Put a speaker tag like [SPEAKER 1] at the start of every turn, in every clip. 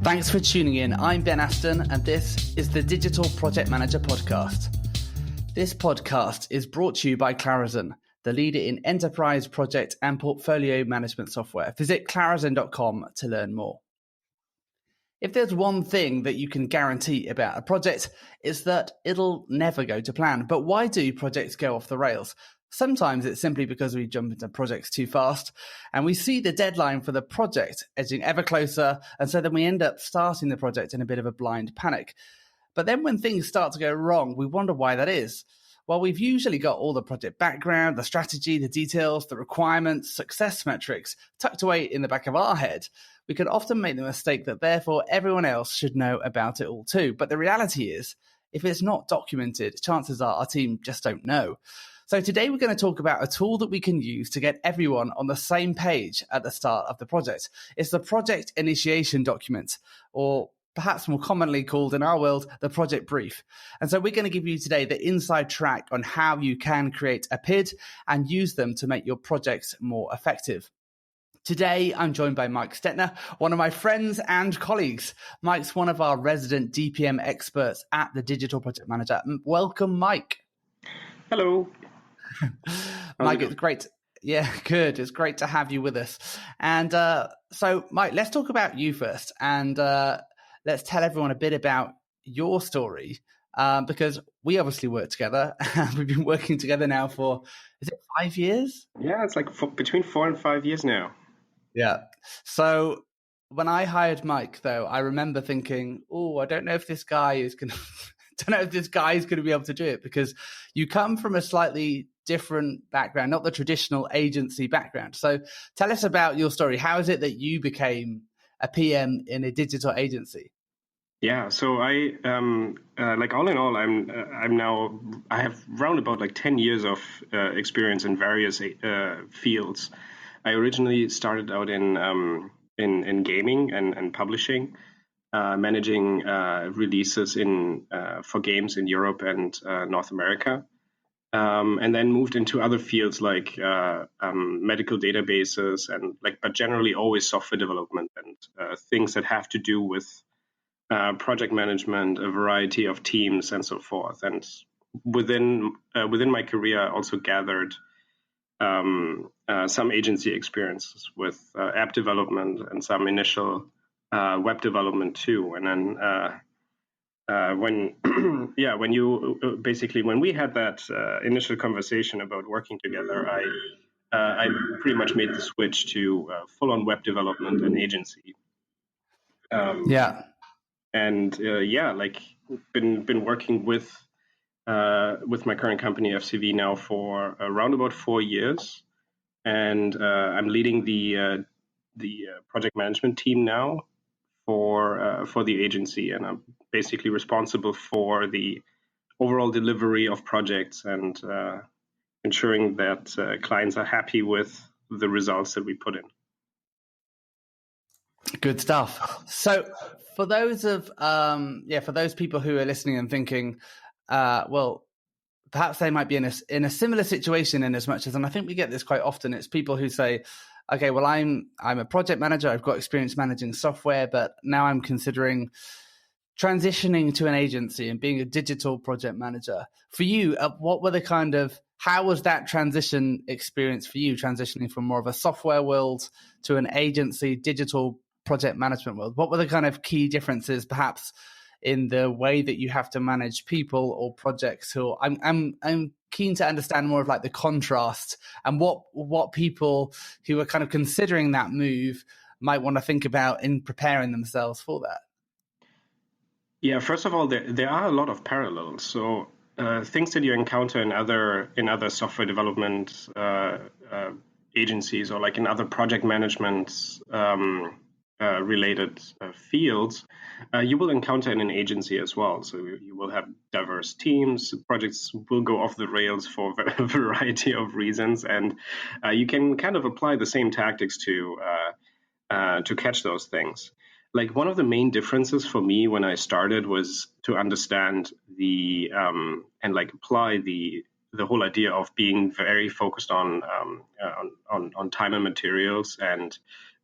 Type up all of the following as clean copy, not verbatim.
[SPEAKER 1] Thanks for tuning in. I'm Ben Aston, and this is the Digital Project Manager Podcast. This podcast is brought to you by Clarizen, the leader in enterprise project and portfolio management software. Visit clarizen.com to learn more. If there's one thing that you can guarantee about a project, it's that it'll never go to plan. But why do projects go off the rails? Sometimes it's simply because we jump into projects too fast and we see the deadline for the project edging ever closer. And so then we end up starting the project in a bit of a blind panic. But then when things start to go wrong, we wonder why that is. Well, we've usually got all the project background, the strategy, the details, the requirements, success metrics tucked away in the back of our head. We can often make the mistake that therefore everyone else should know about it all too. But the reality is, if it's not documented, chances are our team just don't know. So today we're going to talk about a tool that we can use to get everyone on the same page at the start of the project. It's the project initiation document, or perhaps more commonly called in our world, the project brief. And so we're going to give you today the inside track on how you can create a PID and use them to make your projects more effective. Today, I'm joined by Maik Stettner, one of my friends and colleagues. Maik's one of our resident DPM experts at the Digital Project Manager. Welcome, Maik.
[SPEAKER 2] Hello.
[SPEAKER 1] Maik, it's great. Yeah, good. It's great to have you with us. And so, Maik, let's talk about you first. And let's tell everyone a bit about your story, because we obviously work together. We've been working together now for, is it 5 years?
[SPEAKER 2] Yeah, it's like between 4 and 5 years now.
[SPEAKER 1] Yeah. So when I hired Maik, though, I remember thinking, I don't know if this guy is going to be able to do it, because you come from a slightly different background, not the traditional agency background. So tell us about your story. How is it that you became a PM in a digital agency?
[SPEAKER 2] Yeah, so I like all in all, I have round about like 10 years of experience in various fields. I originally started out in gaming and publishing, managing releases for games in Europe and North America. And then moved into other fields like medical databases but generally always software development and things that have to do with project management, a variety of teams, and so forth. And within my career, I also gathered some agency experiences with app development and some initial web development too. And then when we had that initial conversation about working together, I pretty much made the switch to full-on web development and agency. Been working with my current company FCV now for around about 4 years, and I'm leading the project management team now for the agency, and I'm basically responsible for the overall delivery of projects and ensuring that clients are happy with the results that we put in.
[SPEAKER 1] Good stuff. So for those people who are listening and thinking, perhaps they might be in a similar situation in as much as, and I think we get this quite often, it's people who say, okay, well, I'm a project manager. I've got experience managing software, but now I'm considering transitioning to an agency and being a digital project manager. For you, how was that transition experience for you, transitioning from more of a software world to an agency digital project management world? What were the kind of key differences, perhaps, in the way that you have to manage people or projects? Or I'm keen to understand more of like the contrast and what people who are kind of considering that move might want to think about in preparing themselves for that.
[SPEAKER 2] Yeah, first of all, there are a lot of parallels. So things that you encounter in other software development agencies, or like in other project management related fields, you will encounter in an agency as well. So you will have diverse teams. Projects will go off the rails for a variety of reasons, and you can kind of apply the same tactics to catch those things. Like, one of the main differences for me when I started was to understand and apply the whole idea of being very focused on time and materials, and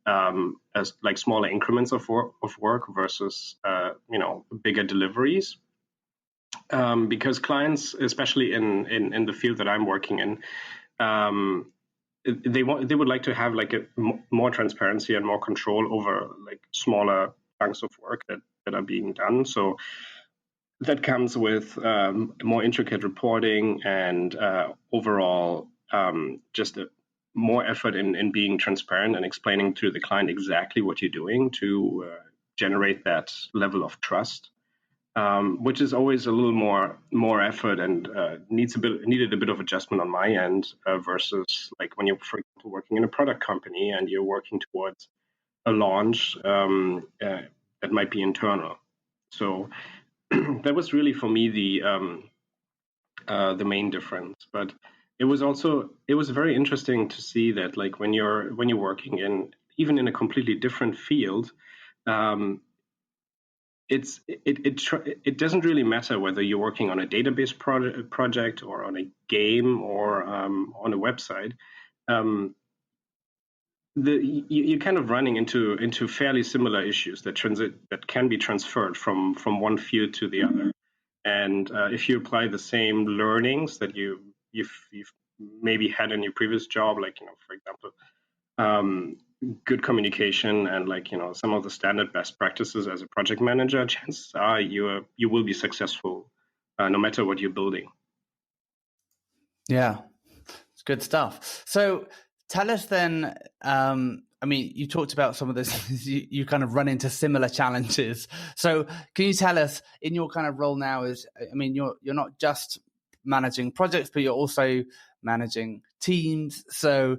[SPEAKER 2] as like smaller increments of work versus bigger deliveries. Because clients, especially in the field that I'm working in, they would like to have like more transparency and more control over like smaller chunks of work that are being done. So that comes with more intricate reporting and overall just more effort in being transparent and explaining to the client exactly what you're doing to generate that level of trust, which is always a little more effort and needed a bit of adjustment on my end versus like when you're, for example, working in a product company and you're working towards a launch that might be internal. So that was really for me the main difference. But it was very interesting to see that like when you're working in even in a completely different field, it doesn't really matter whether you're working on a database project or on a game or on a website. You're kind of running into fairly similar issues that can be transferred from one field to the other. And if you apply the same learnings that you've maybe had in your previous job, like for example, good communication and like some of the standard best practices as a project manager, chances are you will be successful no matter what you're building.
[SPEAKER 1] Yeah, it's good stuff. So tell us then, I mean, you talked about some of this, you kind of run into similar challenges. So can you tell us in your kind of role now you're not just managing projects, but you're also managing teams. So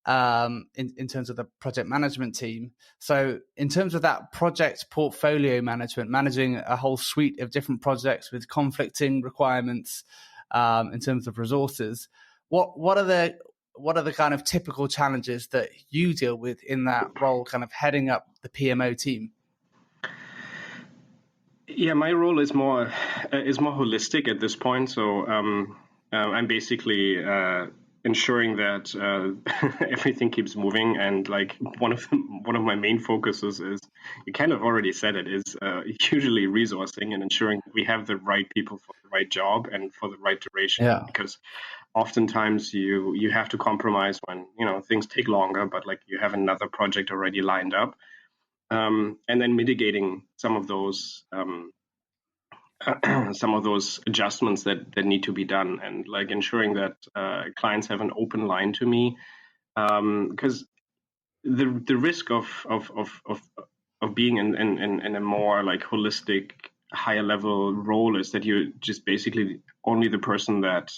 [SPEAKER 1] in terms of the project management team. So in terms of that project portfolio management, managing a whole suite of different projects with conflicting requirements in terms of resources, what are the kind of typical challenges that you deal with in that role, kind of heading up the PMO team?
[SPEAKER 2] Yeah, my role is more holistic at this point. So I'm basically ensuring that everything keeps moving, and like one of my main focuses is, you kind of already said it, is usually resourcing and ensuring that we have the right people for the right job and for the right duration.
[SPEAKER 1] Yeah.
[SPEAKER 2] Because oftentimes you have to compromise when things take longer, but like you have another project already lined up, and then mitigating some of those adjustments that need to be done, and like ensuring that clients have an open line to me, because the risk of being in a more like holistic, higher level role is that you're just basically only the person that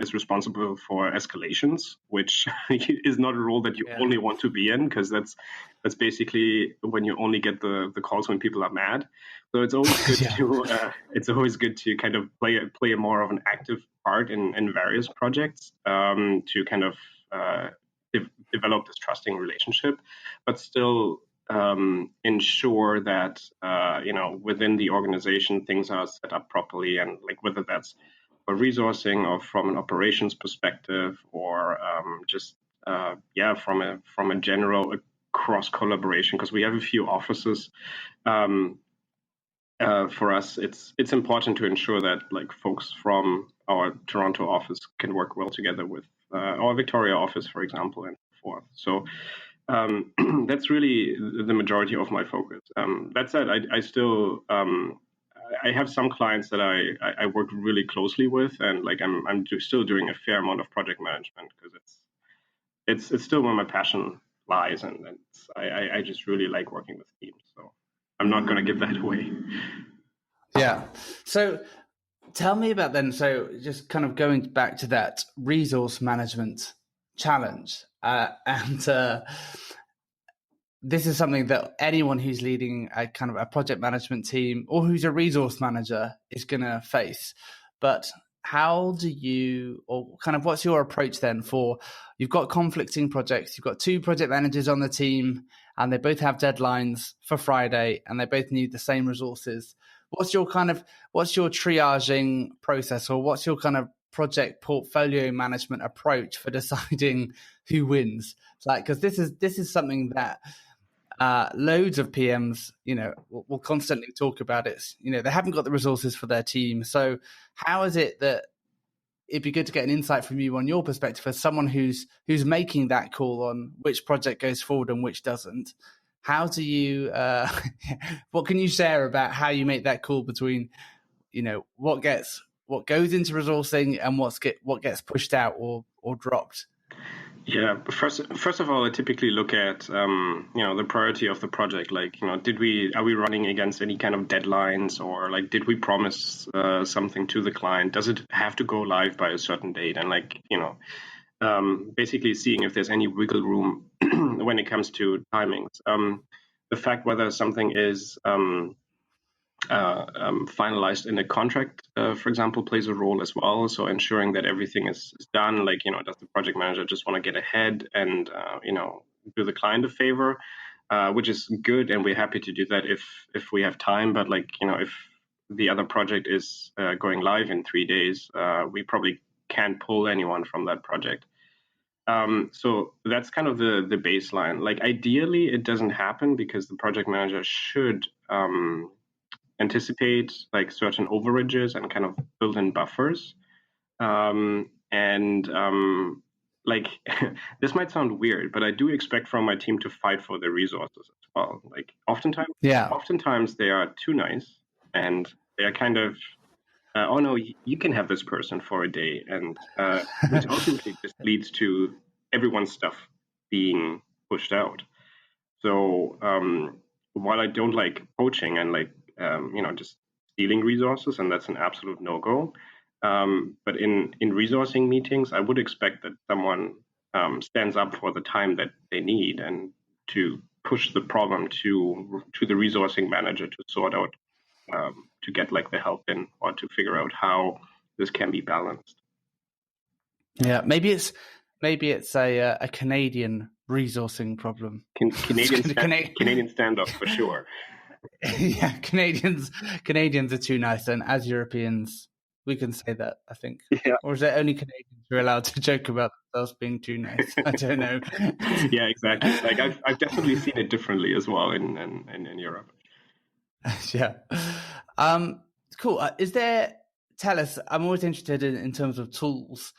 [SPEAKER 2] is responsible for escalations, which is not a role that you only want to be in, because that's basically when you only get the calls when people are mad. So it's always good to kind of play a more of an active part in various projects, to kind of develop this trusting relationship, but still ensure that within the organization things are set up properly, and like whether that's for resourcing or from an operations perspective, or from a general cross collaboration, because we have a few offices. For us, it's important to ensure that like folks from our Toronto office can work well together with our Victoria office, for example, and so forth. So that's really the majority of my focus. That said, I still I have some clients that I work really closely with, and like I'm still doing a fair amount of project management, because it's still where my passion lies, and I just really like working with teams. So I'm not going to give that away.
[SPEAKER 1] Yeah. So tell me about then, so just kind of going back to that resource management challenge. This is something that anyone who's leading a kind of a project management team or who's a resource manager is going to face. But how do you, or kind of what's your approach then for, you've got conflicting projects, you've got two project managers on the team and they both have deadlines for Friday and they both need the same resources. What's your triaging process, or what's your kind of project portfolio management approach for deciding who wins? Like, because this is something that loads of PMs, will constantly talk about it. They haven't got the resources for their team. So how is it that it'd be good to get an insight from you on your perspective as someone who's making that call on which project goes forward and which doesn't? How do you, what can you share about how you make that call between, what goes into resourcing and what gets pushed out or dropped?
[SPEAKER 2] Yeah, first of all, I typically look at the priority of the project. Like, are we running against any kind of deadlines, or like did we promise something to the client? Does it have to go live by a certain date? And basically seeing if there's any wiggle room when it comes to timings. The fact whether something is finalized in a contract, for example, plays a role as well. So ensuring that everything is done, like, does the project manager just want to get ahead and, do the client a favor, which is good. And we're happy to do that if we have time. But if the other project is going live in 3 days, we probably can't pull anyone from that project. So that's kind of the baseline. Like, ideally, it doesn't happen because the project manager should anticipate like certain overages and kind of build in buffers. Like this might sound weird, but I do expect from my team to fight for the resources as well. Like oftentimes they are too nice and they are kind of, oh no, you can have this person for a day, and which ultimately just leads to everyone's stuff being pushed out. So while I don't like poaching and just stealing resources, and that's an absolute no-go. But in resourcing meetings, I would expect that someone stands up for the time that they need and to push the problem to the resourcing manager to sort out, to get like the help in, or to figure out how this can be balanced.
[SPEAKER 1] Yeah, maybe it's a Canadian resourcing problem.
[SPEAKER 2] Canadian standoff for sure.
[SPEAKER 1] Yeah, Canadians are too nice, and as Europeans, we can say that, I think.
[SPEAKER 2] Yeah.
[SPEAKER 1] Or is it only Canadians who are allowed to joke about themselves being too nice? I don't know.
[SPEAKER 2] Yeah, exactly. Like I've definitely seen it differently as well in Europe.
[SPEAKER 1] Yeah. Cool. Tell us, I'm always interested in terms of tools.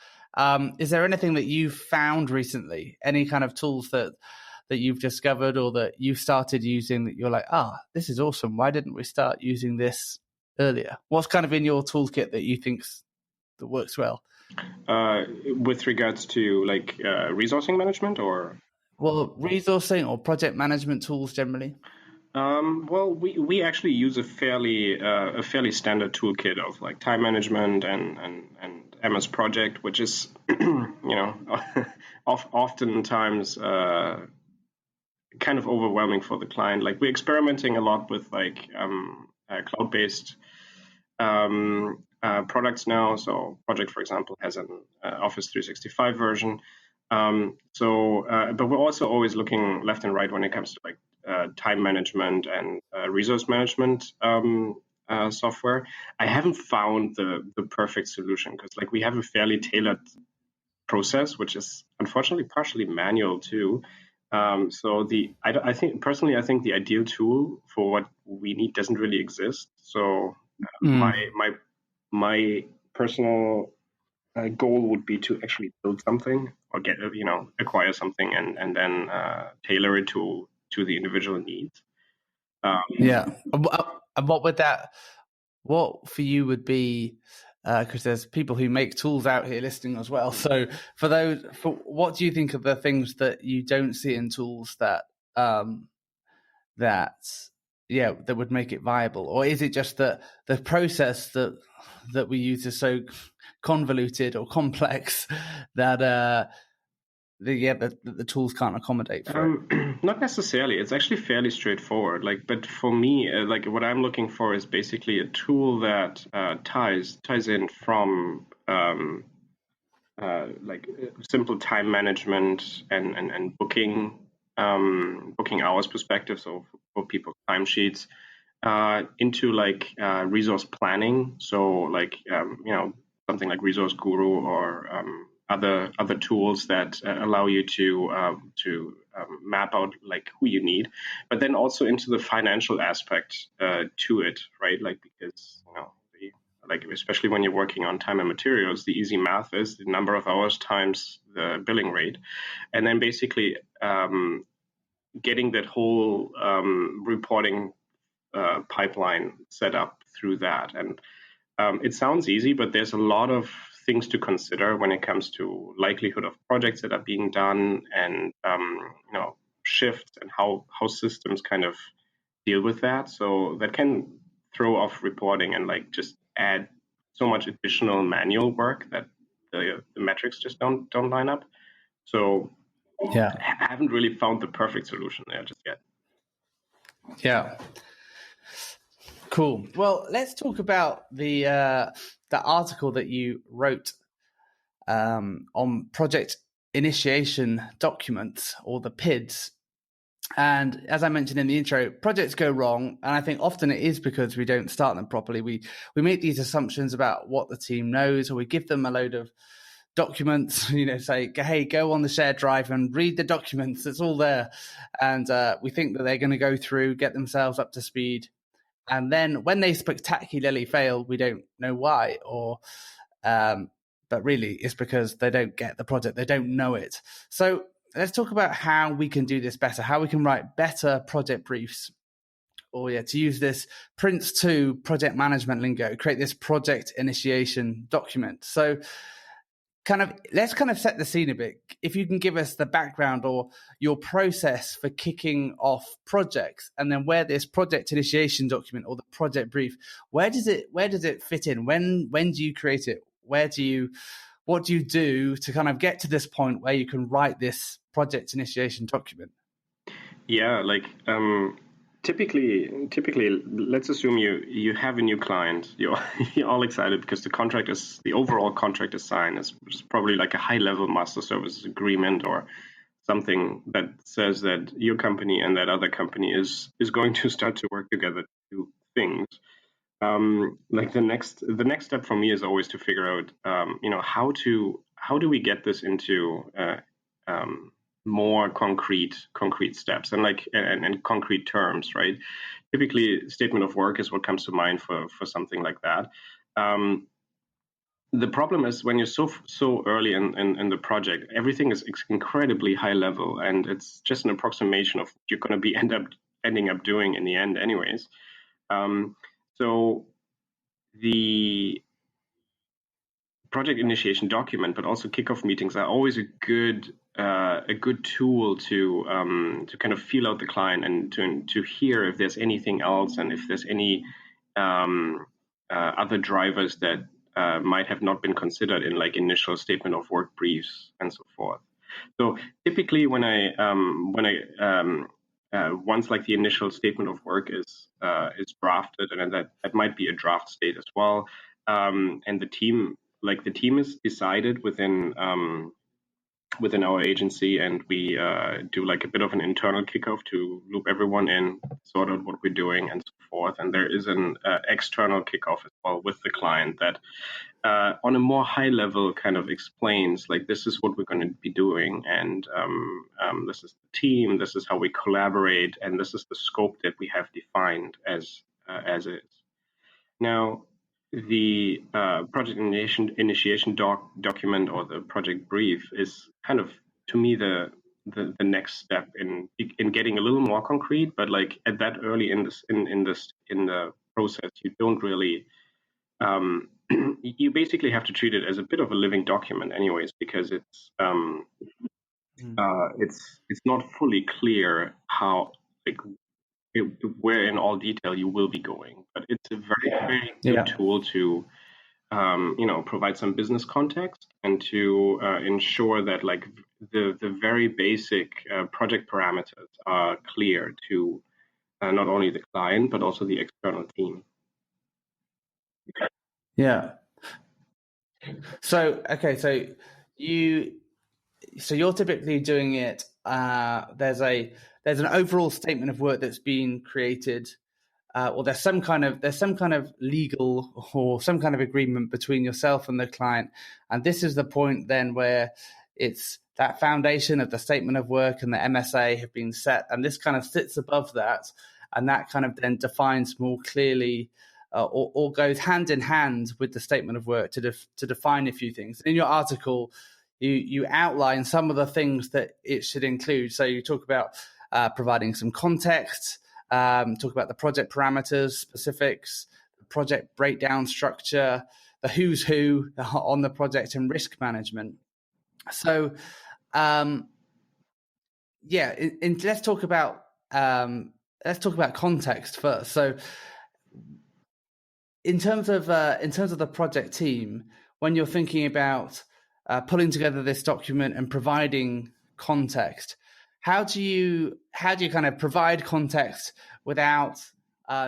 [SPEAKER 1] Is there anything that you've found recently? Any kind of tools that you've discovered or that you've started using that you're like, this is awesome. Why didn't we start using this earlier? What's kind of in your toolkit that you think that works well?
[SPEAKER 2] With regards to like resourcing management, or?
[SPEAKER 1] Well, resourcing or project management tools generally.
[SPEAKER 2] Well, we actually use a fairly standard toolkit of like time management and MS Project, which is oftentimes kind of overwhelming for the client. Like, we're experimenting a lot with like cloud-based products now. So Project, for example, has an Office 365 version. But we're also always looking left and right when it comes to like time management and resource management software. I haven't found the perfect solution because like we have a fairly tailored process, which is unfortunately partially manual too. I think the ideal tool for what we need doesn't really exist. So my personal goal would be to actually build something or acquire something and then tailor it to the individual needs.
[SPEAKER 1] And what for you would be, because there's people who make tools out here listening as well. So what do you think of the things that you don't see in tools that would make it viable? Or is it just that the process that we use is so convoluted or complex that the tools can't accommodate for it?
[SPEAKER 2] Not necessarily. It's actually fairly straightforward. But for me, what I'm looking for is basically a tool that ties in from simple time management and booking hours perspective. So for people's timesheets, into resource planning. So something like Resource Guru or other tools that allow you to map out like who you need, but then also into the financial aspect to it, right? Like, because like especially when you're working on time and materials, the easy math is the number of hours times the billing rate, and then basically getting that whole reporting pipeline set up through that. And it sounds easy, but there's a lot of things to consider when it comes to likelihood of projects that are being done, and shifts, and how systems kind of deal with that. So that can throw off reporting and like just add so much additional manual work that the metrics just don't line up. So I haven't really found the perfect solution there just yet.
[SPEAKER 1] Yeah. Cool. Well, let's talk about the article that you wrote on project initiation documents, or the PIDs. And as I mentioned in the intro, projects go wrong, and I think often it is because we don't start them properly. We make these assumptions about what the team knows, or we give them a load of documents, say, hey, go on the shared drive and read the documents. It's all there. And we think that they're going to go through, get themselves up to speed. And then when they spectacularly fail, we don't know why, but really it's because they don't get the project. They don't know it. So let's talk about how we can do this better, how we can write better project briefs, or to use this Prince 2 project management lingo, create this project initiation document. So let's set the scene a bit. If you can give us the background or your process for kicking off projects, and then where this project initiation document or the project brief, where does it fit in? When do you create it? What do you do to get to this point where you can write this project initiation document?
[SPEAKER 2] Yeah, like typically, let's assume you have a new client. You're all excited because the overall contract is signed. It's probably like a high-level master services agreement or something that says that your company and that other company is going to start to work together to do things. Like the next step for me is always to figure out, how do we get this into more concrete steps and concrete terms, right? Typically, statement of work is what comes to mind for something like that. The problem is when you're so early in the project, everything is incredibly high level, and it's just an approximation of what you're going to be ending up doing in the end, anyways. So the project initiation document, but also kickoff meetings are always a good tool to kind of feel out the client and to hear if there's anything else, and if there's any other drivers that might have not been considered in like initial statement of work briefs and so forth. So typically when I once like the initial statement of work is drafted, and that might be a draft state as well, and the team is decided within our agency, and we do like a bit of an internal kickoff to loop everyone in, sort out what we're doing and so forth. And there is an external kickoff as well with the client that on a more high level kind of explains like, this is what we're going to be doing, and this is the team, this is how we collaborate, and this is the scope that we have defined as is. Now, the project initiation document or the project brief is kind of, to me, the next step in getting a little more concrete. But like at that early in the process, you don't really you basically have to treat it as a bit of a living document, anyways, because it's not fully clear how where in all detail you will be going, but it's a very good tool to provide some business context and to ensure that like the very basic project parameters are clear to not only the client but also the external team.
[SPEAKER 1] Yeah. So you're typically doing it. There's an overall statement of work that's been created, or there's some kind of legal or some kind of agreement between yourself and the client, and this is the point then where it's that foundation of the statement of work and the MSA have been set, and this kind of sits above that, and that kind of then defines more clearly or goes hand in hand with the statement of work to define a few things. In your article, you outline some of the things that it should include. So you talk about providing some context, talk about the project parameters, specifics, the project breakdown structure, the who's who on the project, and risk management. So, let's talk about context first. So, in terms of the project team, when you're thinking about pulling together this document and providing context, how do you kind of provide context without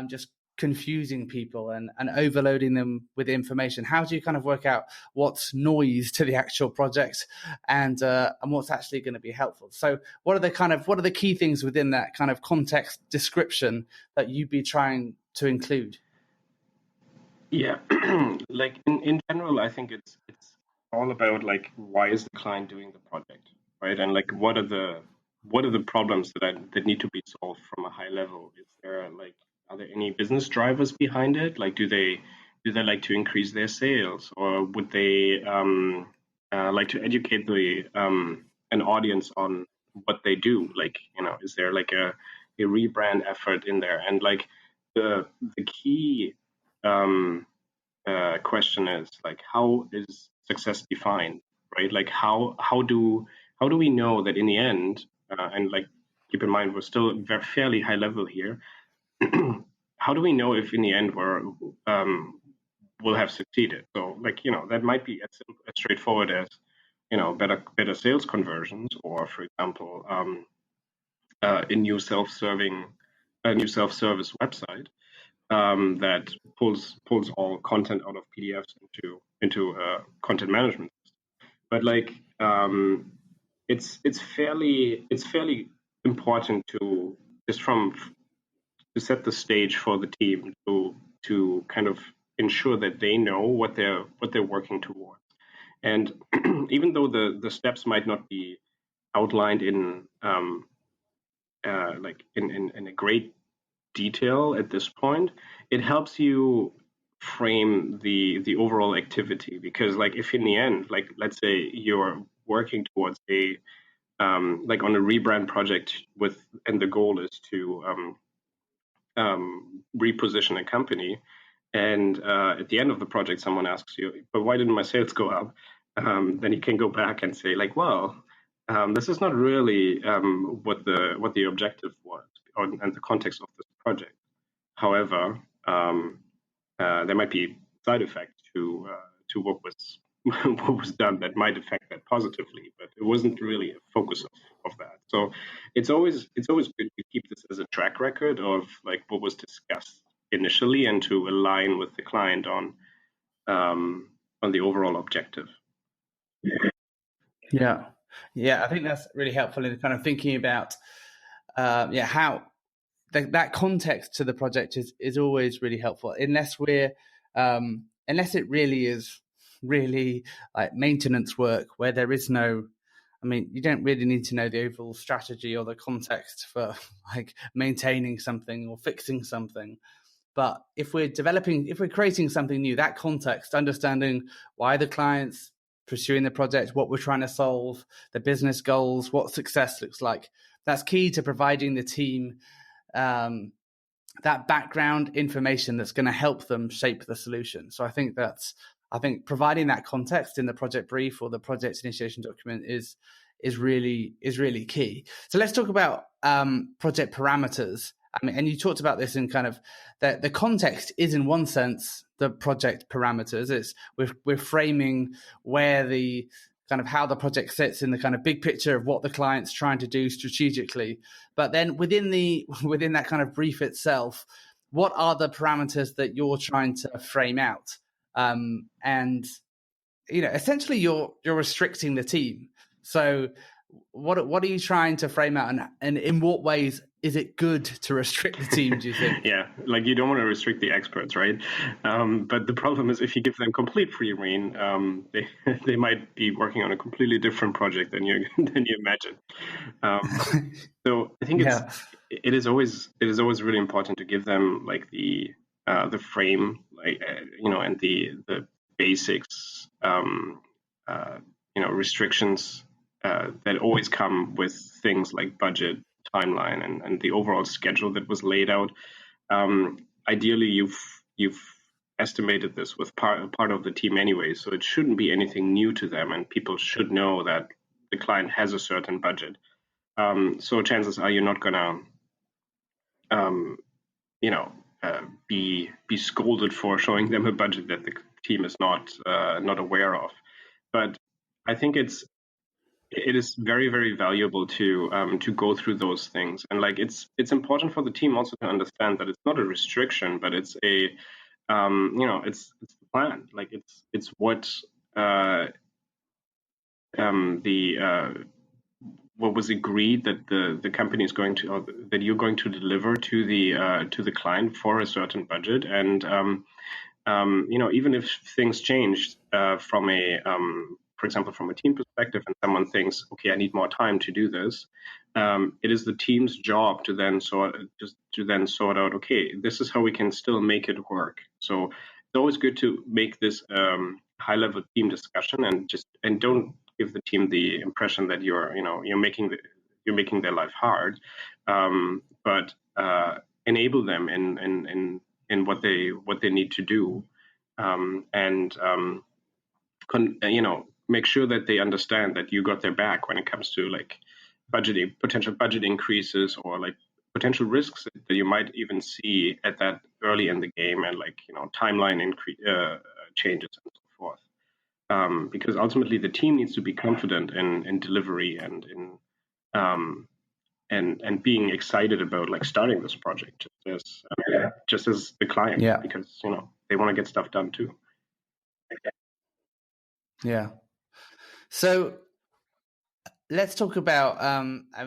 [SPEAKER 1] just confusing people and overloading them with information? How do you kind of work out what's noise to the actual project and what's actually going to be helpful? So what are the key things within that kind of context description that you'd be trying to include?
[SPEAKER 2] Yeah, like in general, I think it's all about like, why is the client doing the project, right? And like, what are the problems that need to be solved from a high level? Is there like, are there any business drivers behind it? Like, do they like to increase their sales, or would they like to educate an audience on what they do? Like, is there like a rebrand effort in there? And like the key question is like, how is success defined, right? Like, how do we know that in the end, and like, keep in mind we're still very fairly high level here. How do we know if in the end we'll have succeeded? So like, that might be as straightforward as better sales conversions, or for example, a new self-service website that pulls all content out of PDFs into content management system. But like, it's fairly important to just to set the stage for the team to kind of ensure that they know what they're working towards. And even though the steps might not be outlined in like in a great detail at this point, it helps you frame the overall activity. Because like, if in the end, like, let's say you're working towards a like on a rebrand project and the goal is to reposition a company, and at the end of the project someone asks you, but why didn't my sales go up? Then you can go back and say like, well, this is not really what the objective was and the context of this project. However, there might be side effects to what was done that might affect that positively, but it wasn't really a focus of that. So it's always good to keep this as a track record of like what was discussed initially, and to align with the client on the overall objective.
[SPEAKER 1] Yeah, I think that's really helpful in kind of thinking about how that context to the project is always really helpful, unless it really is like maintenance work where there is no, I mean, you don't really need to know the overall strategy or the context for like maintaining something or fixing something. But if we're creating something new, that context, understanding why the client's pursuing the project, what we're trying to solve, the business goals, what success looks like, that's key to providing the team that background information that's going to help them shape the solution. So I think providing that context in the project brief or the project initiation document is really key. So let's talk about project parameters. I mean, and you talked about this in kind of the context is, in one sense, the project parameters. It's we're framing where the kind of how the project sits in the kind of big picture of what the client's trying to do strategically. But then within that kind of brief itself, what are the parameters that you're trying to frame out? And essentially you're restricting the team. So what are you trying to frame out, and in what ways is it good to restrict the team, do you think?
[SPEAKER 2] Yeah, like you don't want to restrict the experts, right? But the problem is if you give them complete free rein, they might be working on a completely different project than you imagine. So I think it is always really important to give them like the frame, like and the basics, restrictions that always come with things like budget, timeline, and the overall schedule that was laid out. Ideally, you've estimated this with part of the team anyway, so it shouldn't be anything new to them, and people should know that the client has a certain budget. So chances are you're not gonna, be scolded for showing them a budget that the team is not aware of. But I think it is very, very valuable to go through those things, and like it's important for the team also to understand that it's not a restriction, but it's a it's the plan. Like it's what what was agreed that the company is going to, or that you're going to deliver to the client for a certain budget, and even if things change from a for example, from a team perspective, and someone thinks, okay, I need more time to do this, it is the team's job to then sort out, okay, this is how we can still make it work. So it's always good to make this high-level team discussion, and don't give the team the impression that you're making their life hard, but enable them in what they need to do, and make sure that they understand that you got their back when it comes to like potential budget increases, or like potential risks that you might even see at that early in the game, and like timeline changes and so forth. Because ultimately the team needs to be confident in delivery, and and being excited about like starting this project, just as the client, because they want to get stuff done too.
[SPEAKER 1] Yeah. So let's talk about.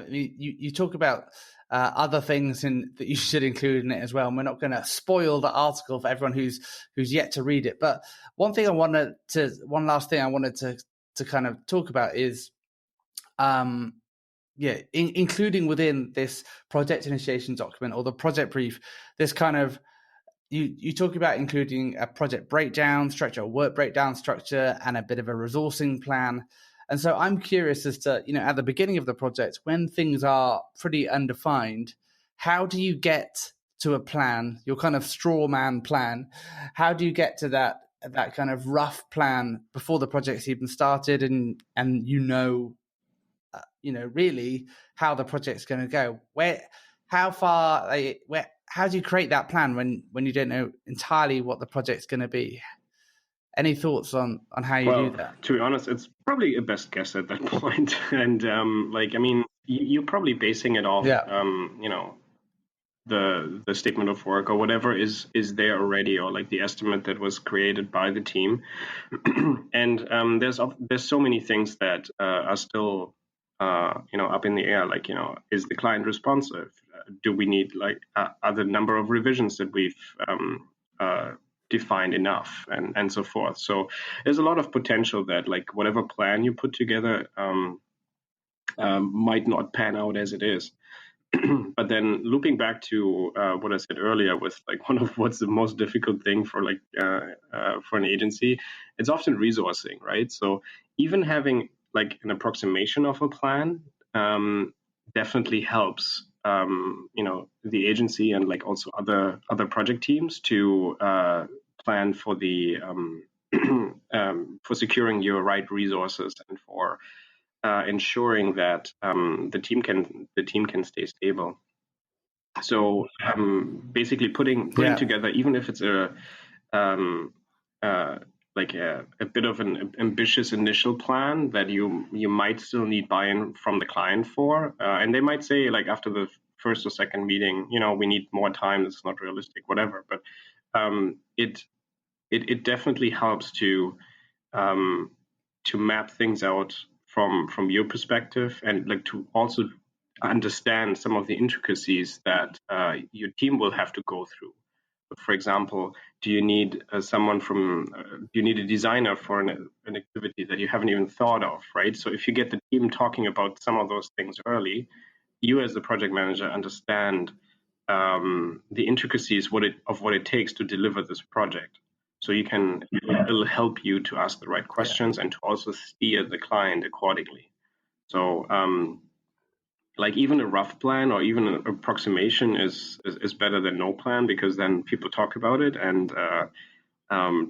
[SPEAKER 1] You talk about other things that you should include in it as well. And we're not going to spoil the article for everyone who's yet to read it. But one last thing I wanted to kind of talk about is, including within this project initiation document or the project brief, this kind of. You talk about including a project breakdown structure, a work breakdown structure, and a bit of a resourcing plan. And so I'm curious as to, at the beginning of the project, when things are pretty undefined, how do you get to a plan, your kind of straw man plan? How do you get to that kind of rough plan before the project's even started, and really how the project's going to go? How do you create that plan when you don't know entirely what the project's going to be? Any thoughts on how you do that?
[SPEAKER 2] To be honest, it's probably a best guess at that point. And you're probably basing it on, the statement of work or whatever is there already, or like the estimate that was created by the team. And there's so many things that are still up in the air. Like, is the client responsive? Do we need are the number of revisions that we've defined enough, and so forth. So there's a lot of potential that like whatever plan you put together might not pan out as it is. But then looping back to what I said earlier, with like what's the most difficult thing for for an agency, it's often resourcing, right? So even having like an approximation of a plan definitely helps the agency, and like also other project teams to plan for the for securing your right resources, and for ensuring that the team can stay stable. So basically putting together, even if it's a bit of an ambitious initial plan that you might still need buy-in from the client for, and they might say like after the first or second meeting, we need more time, it's not realistic, whatever. But it definitely helps to map things out from your perspective, and like to also understand some of the intricacies that your team will have to go through. For example, do you need do you need a designer for an activity that you haven't even thought of, right? So if you get the team talking about some of those things early, you as the project manager understand the intricacies of what it takes to deliver this project. So it'll help you to ask the right questions and to also steer the client accordingly. So like even a rough plan or even an approximation is better than no plan, because then people talk about it, and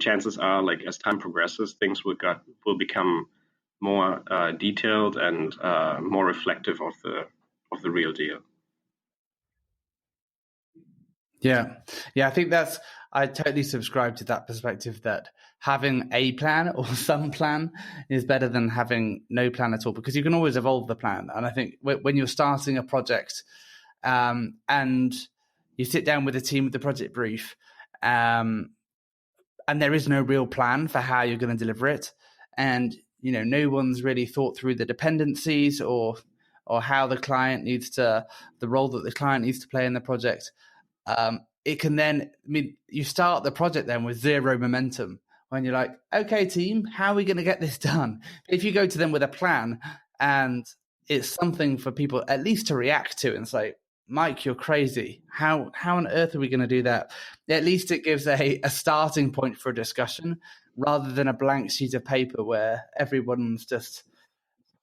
[SPEAKER 2] chances are, like, as time progresses, things will become more detailed and more reflective of the real deal.
[SPEAKER 1] Yeah. I think I totally subscribe to that perspective, that having a plan or some plan is better than having no plan at all, because you can always evolve the plan. And I think when you're starting a project and you sit down with the team with the project brief, and there is no real plan for how you're going to deliver it, and no one's really thought through the dependencies or how the role that the client needs to play in the project. It can then, you start the project then with zero momentum when you're like, okay, team, how are we going to get this done? If you go to them with a plan and it's something for people at least to react to and say, Mike, you're crazy. How on earth are we going to do that? At least it gives a starting point for a discussion, rather than a blank sheet of paper where everyone's just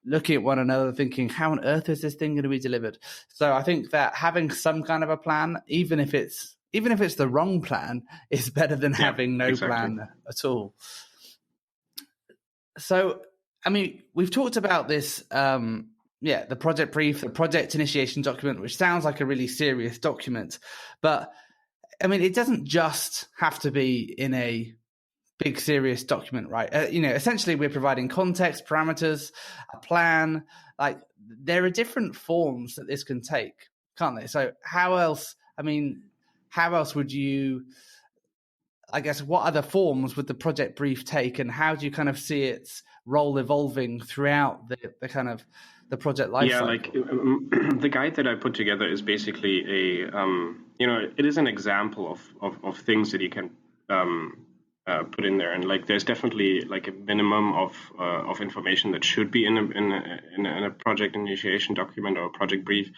[SPEAKER 1] looking at one another thinking, how on earth is this thing going to be delivered? So I think that having some kind of a plan, even if it's the wrong plan, is better than having no plan at all. So, we've talked about this, the project brief, the project initiation document, which sounds like a really serious document, but it doesn't just have to be in a big serious document, right? Essentially we're providing context, parameters, a plan. Like, there are different forms that this can take, can't they? So how else would you, I guess, what other forms would the project brief take, and how do you kind of see its role evolving throughout the kind of the project lifecycle?
[SPEAKER 2] Yeah, like the guide that I put together is basically it is an example of things that you can put in there, and like there's definitely like a minimum of information that should be in a project initiation document or a project brief.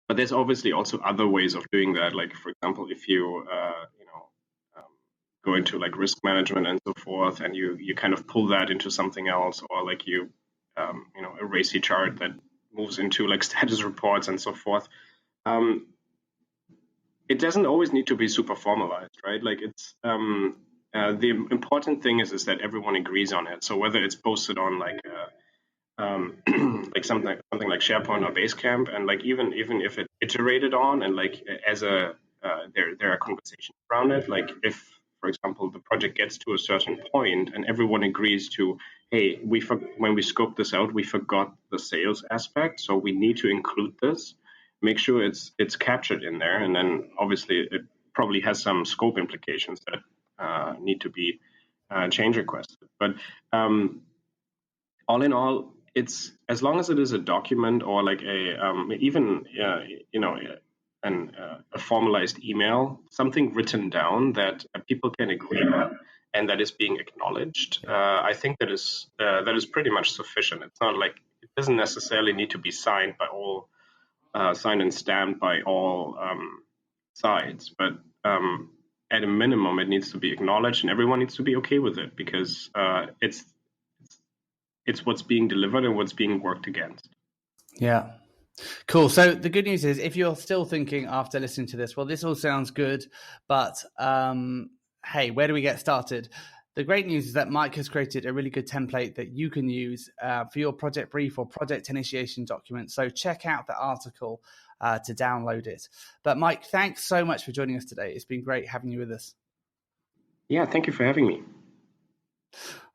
[SPEAKER 2] But there's obviously also other ways of doing that. Like, for example, if you go into like risk management and so forth, and you kind of pull that into something else, or like you a RACI chart that moves into like status reports and so forth. It doesn't always need to be super formalized, right? Like, it's the important thing is that everyone agrees on it. So whether it's posted on like like something like SharePoint or Basecamp, and like even if it's iterated on, and like as there are conversations around it. Like, if, for example, the project gets to a certain point and everyone agrees to, hey, when we scoped this out, we forgot the sales aspect, so we need to include this. Make sure it's captured in there, and then obviously it probably has some scope implications that need to be change requested. But all in all, it's, as long as it is a document or like a formalized email, something written down that people can agree on and that is being acknowledged, I think that is pretty much sufficient. It's not like, it doesn't necessarily need to be signed by all. Signed and stamped by all sides, but at a minimum, it needs to be acknowledged, and everyone needs to be okay with it, because it's what's being delivered and what's being worked against.
[SPEAKER 1] Yeah. Cool. So the good news is, if you're still thinking after listening to this, well, this all sounds good, but hey, where do we get started? The great news is that Mike has created a really good template that you can use for your project brief or project initiation document. So check out the article to download it. But Mike, thanks so much for joining us today. It's been great having you with us.
[SPEAKER 2] Yeah, thank you for having me.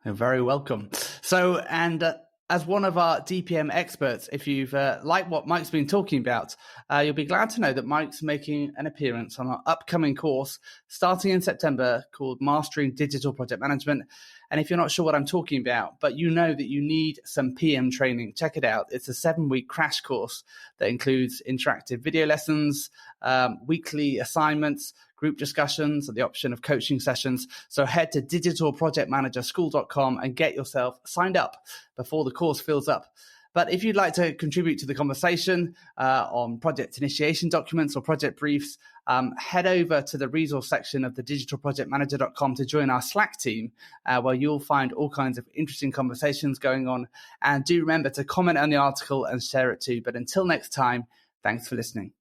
[SPEAKER 1] You're very welcome. So, and as one of our DPM experts, if you've liked what Mike's been talking about, you'll be glad to know that Mike's making an appearance on our upcoming course starting in September called Mastering Digital Project Management. And if you're not sure what I'm talking about, but you know that you need some PM training, check it out. It's a 7-week crash course that includes interactive video lessons, weekly assignments, group discussions, and the option of coaching sessions. So head to digitalprojectmanagerschool.com and get yourself signed up before the course fills up. But if you'd like to contribute to the conversation on project initiation documents or project briefs, head over to the resource section of the digitalprojectmanager.com to join our Slack team, where you'll find all kinds of interesting conversations going on. And do remember to comment on the article and share it too. But until next time, thanks for listening.